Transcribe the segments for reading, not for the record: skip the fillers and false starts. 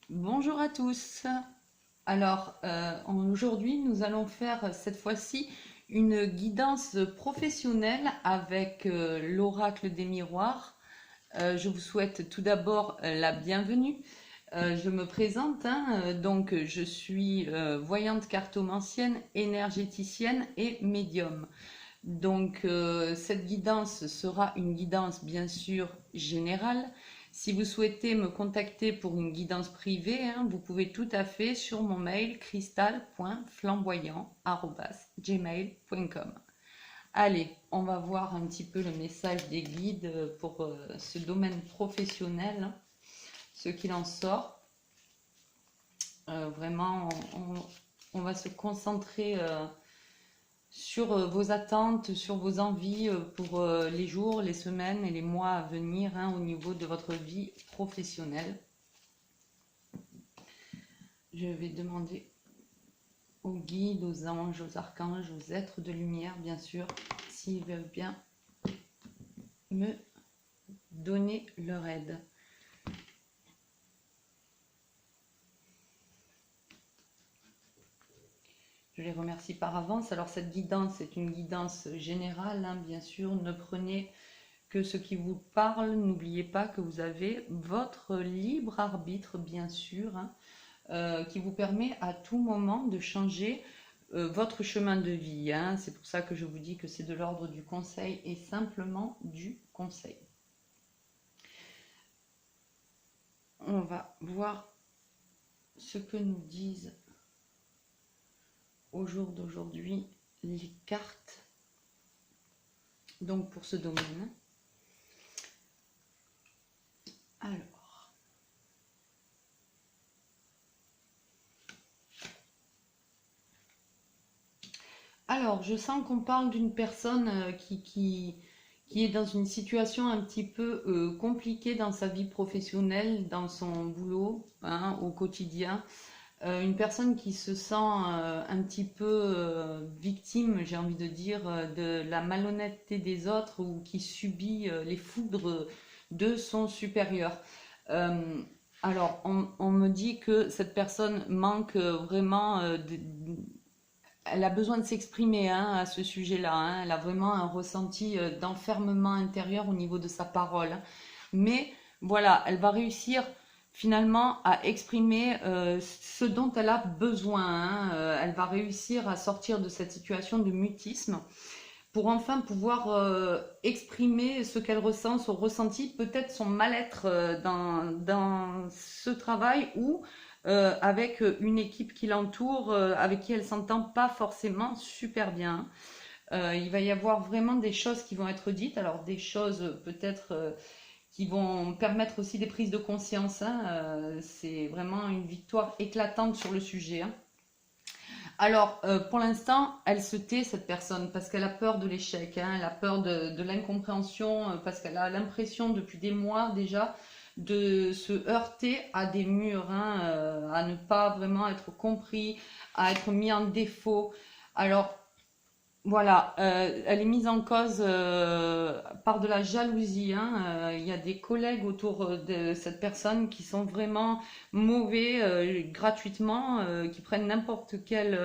Bonjour à tous. Aujourd'hui, nous allons faire cette fois-ci une guidance professionnelle avec l'oracle des miroirs. Je vous souhaite tout d'abord la bienvenue. Je me présente, donc je suis voyante cartomancienne, énergéticienne et médium. Donc, cette guidance sera une guidance bien sûr générale. Si vous souhaitez me contacter pour une guidance privée, vous pouvez tout à fait sur mon mail cristal.flamboyant@gmail.com. Allez, on va voir un petit peu le message des guides pour ce domaine professionnel, ce qu'il en sort. Vraiment, on va se concentrer sur vos attentes, sur vos envies pour les jours, les semaines et les mois à venir au niveau de votre vie professionnelle. Je vais demander aux guides, aux anges, aux archanges, aux êtres de lumière, bien sûr, s'ils veulent bien me donner leur aide. Je les remercie par avance. Alors cette guidance est une guidance générale, bien sûr. Ne prenez que ce qui vous parle. N'oubliez pas que vous avez votre libre arbitre, bien sûr, qui vous permet à tout moment de changer votre chemin de vie. C'est pour ça que je vous dis que c'est de l'ordre du conseil et simplement du conseil. On va voir ce que nous disent au jour d'aujourd'hui les cartes donc pour ce domaine. Alors, je sens qu'on parle d'une personne qui est dans une situation un petit peu compliquée dans sa vie professionnelle, dans son boulot, au quotidien. Une personne qui se sent un petit peu victime, j'ai envie de dire, de la malhonnêteté des autres ou qui subit les foudres de son supérieur. Euh, alors, on me dit que cette personne manque vraiment elle a besoin de s'exprimer à ce sujet-là. Elle a vraiment un ressenti d'enfermement intérieur au niveau de sa parole. Mais voilà, elle va réussir finalement à exprimer ce dont elle a besoin. Elle va réussir à sortir de cette situation de mutisme pour enfin pouvoir exprimer ce qu'elle ressent, son ressenti, peut-être son mal-être dans ce travail ou avec une équipe qui l'entoure, avec qui elle s'entend pas forcément super bien. Il va y avoir vraiment des choses qui vont être dites, alors des choses peut-être qui vont permettre aussi des prises de conscience. C'est vraiment une victoire éclatante sur le sujet. Alors, pour l'instant, elle se tait, cette personne, parce qu'elle a peur de l'échec, elle a peur de l'incompréhension, parce qu'elle a l'impression depuis des mois déjà de se heurter à des murs, à ne pas vraiment être compris, à être mis en défaut. Alors, voilà, elle est mise en cause par de la jalousie. Il y a des collègues autour de cette personne qui sont vraiment mauvais gratuitement, qui prennent n'importe quel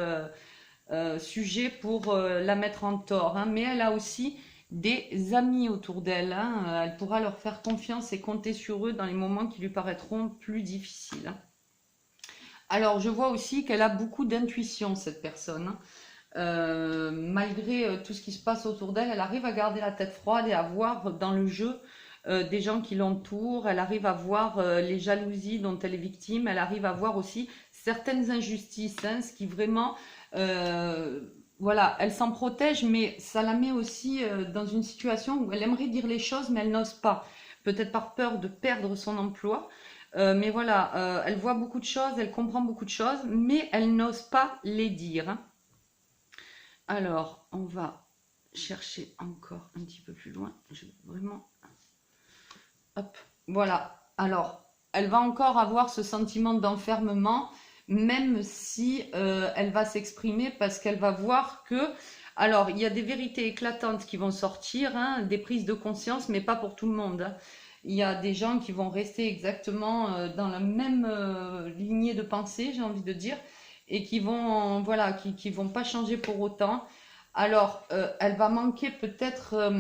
sujet pour la mettre en tort. Mais elle a aussi des amis autour d'elle. Elle pourra leur faire confiance et compter sur eux dans les moments qui lui paraîtront plus difficiles. Alors, je vois aussi qu'elle a beaucoup d'intuition, cette personne. Malgré tout ce qui se passe autour d'elle, elle arrive à garder la tête froide et à voir dans le jeu des gens qui l'entourent. Elle arrive à voir les jalousies dont elle est victime. Elle arrive à voir aussi certaines injustices, ce qui vraiment, voilà, elle s'en protège, mais ça la met aussi dans une situation où elle aimerait dire les choses, mais elle n'ose pas. Peut-être par peur de perdre son emploi. Mais voilà, elle voit beaucoup de choses, elle comprend beaucoup de choses, mais elle n'ose pas les dire. Alors, on va chercher encore un petit peu plus loin. Je vais vraiment... Hop, voilà. Alors, elle va encore avoir ce sentiment d'enfermement, même si elle va s'exprimer parce qu'elle va voir que... Alors, il y a des vérités éclatantes qui vont sortir, des prises de conscience, mais pas pour tout le monde. il y a des gens qui vont rester exactement dans la même lignée de pensée, j'ai envie de dire, et qui vont, voilà, qui vont pas changer pour autant. Alors, elle va manquer peut-être,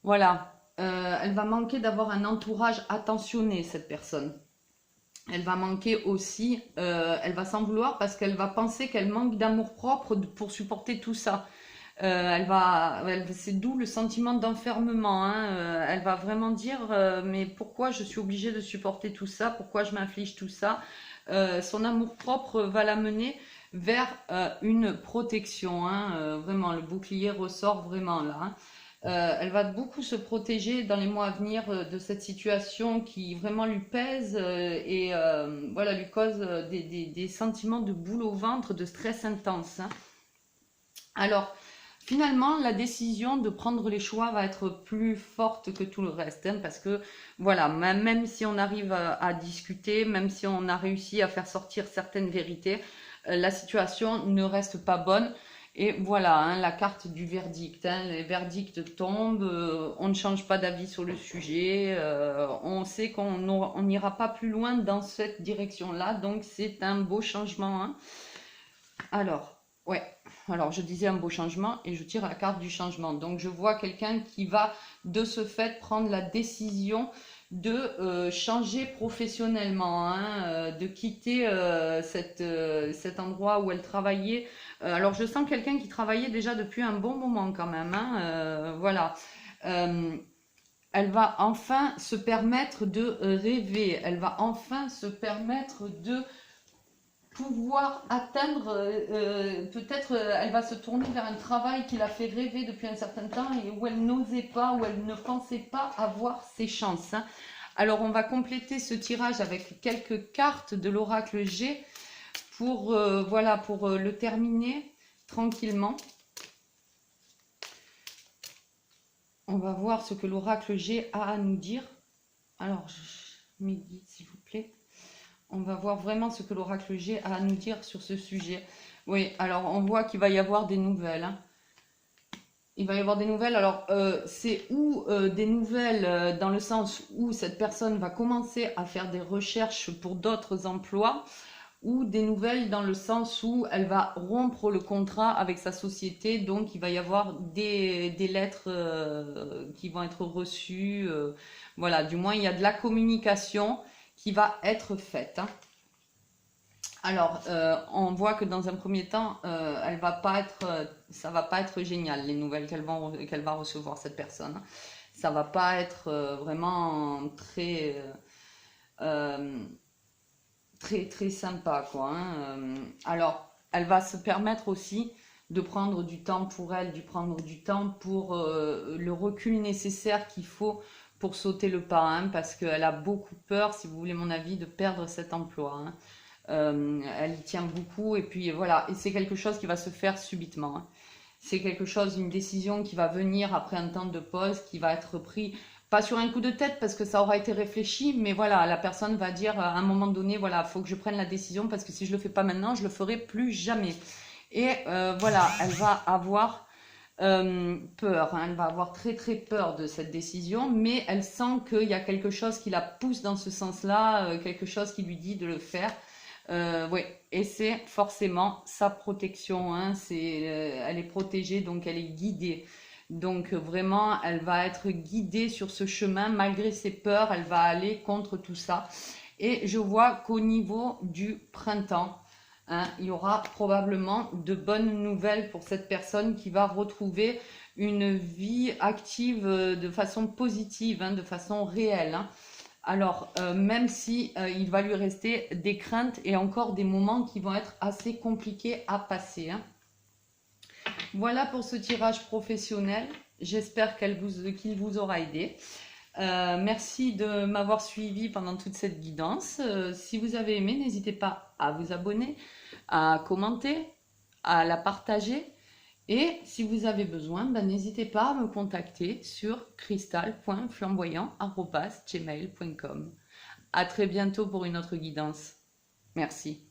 voilà, elle va manquer d'avoir un entourage attentionné, cette personne. Elle va manquer aussi, elle va s'en vouloir parce qu'elle va penser qu'elle manque d'amour-propre pour supporter tout ça. C'est d'où le sentiment d'enfermement, hein. Elle va vraiment dire, mais pourquoi je suis obligée de supporter tout ça? Pourquoi je m'inflige tout ça? Son amour-propre va l'amener vers une protection, hein. Vraiment, le bouclier ressort vraiment là, hein. Elle va beaucoup se protéger dans les mois à venir de cette situation qui vraiment lui pèse et voilà, lui cause des sentiments de boule au ventre, de stress intense, hein. Alors, finalement, la décision de prendre les choix va être plus forte que tout le reste, hein, parce que voilà, même si on arrive à discuter, même si on a réussi à faire sortir certaines vérités, la situation ne reste pas bonne. Et voilà, hein, la carte du verdict, hein, les verdicts tombent, on ne change pas d'avis sur le sujet, on sait qu'on n'ira pas plus loin dans cette direction-là, donc c'est un beau changement, hein. Alors, ouais, alors je disais un beau changement et je tire la carte du changement. Donc je vois quelqu'un qui va de ce fait prendre la décision de changer professionnellement, hein, de quitter cet endroit où elle travaillait. Alors je sens quelqu'un qui travaillait déjà depuis un bon moment quand même, hein, voilà. Euh, Elle va enfin se permettre de rêver, elle va enfin se permettre de pouvoir atteindre, peut-être elle va se tourner vers un travail qui l'a fait rêver depuis un certain temps et où elle n'osait pas, où elle ne pensait pas avoir ses chances, hein. Alors on va compléter ce tirage avec quelques cartes de l'oracle G pour, voilà, pour le terminer tranquillement. On va voir ce que l'oracle G a à nous dire. Alors, je médite s'il vous plaît. On va voir vraiment ce que l'oracle G a à nous dire sur ce sujet. Oui, alors on voit qu'il va y avoir des nouvelles, hein. Il va y avoir des nouvelles. Alors, c'est ou des nouvelles dans le sens où cette personne va commencer à faire des recherches pour d'autres emplois, ou des nouvelles dans le sens où elle va rompre le contrat avec sa société. Donc, il va y avoir des lettres qui vont être reçues. Voilà, du moins, il y a de la communication qui va être faite, hein. Alors, on voit que dans un premier temps, elle va pas être, ça va pas être génial, les nouvelles qu'elle va recevoir, cette personne. Ça va pas être vraiment très, euh, très sympa, quoi, hein. Alors, elle va se permettre aussi de prendre du temps pour elle, de prendre du temps pour le recul nécessaire qu'il faut pour sauter le pas, hein, parce qu'elle a beaucoup peur, si vous voulez mon avis, de perdre cet emploi, hein. Elle y tient beaucoup et puis voilà, et c'est quelque chose qui va se faire subitement, hein. C'est quelque chose, une décision qui va venir après un temps de pause, qui va être pris, pas sur un coup de tête parce que ça aura été réfléchi, mais voilà, la personne va dire à un moment donné, voilà, il faut que je prenne la décision parce que si je le fais pas maintenant, je le ferai plus jamais. Et voilà, elle va avoir peur, hein, elle va avoir très peur de cette décision, mais elle sent qu'il y a quelque chose qui la pousse dans ce sens-là, quelque chose qui lui dit de le faire. Oui, et c'est forcément sa protection, hein, elle est protégée, donc elle est guidée. Donc vraiment, elle va être guidée sur ce chemin, malgré ses peurs, elle va aller contre tout ça. Et je vois qu'au niveau du printemps, hein, il y aura probablement de bonnes nouvelles pour cette personne qui va retrouver une vie active de façon positive, hein, de façon réelle, hein. Alors, même si il va lui rester des craintes et encore des moments qui vont être assez compliqués à passer, hein. Voilà pour ce tirage professionnel. J'espère qu'il vous aura aidé. Merci de m'avoir suivi pendant toute cette guidance. Si vous avez aimé, n'hésitez pas à vous abonner, à commenter, à la partager. Et si vous avez besoin, n'hésitez pas à me contacter sur cristal.flamboyant@gmail.com. À très bientôt pour une autre guidance. Merci.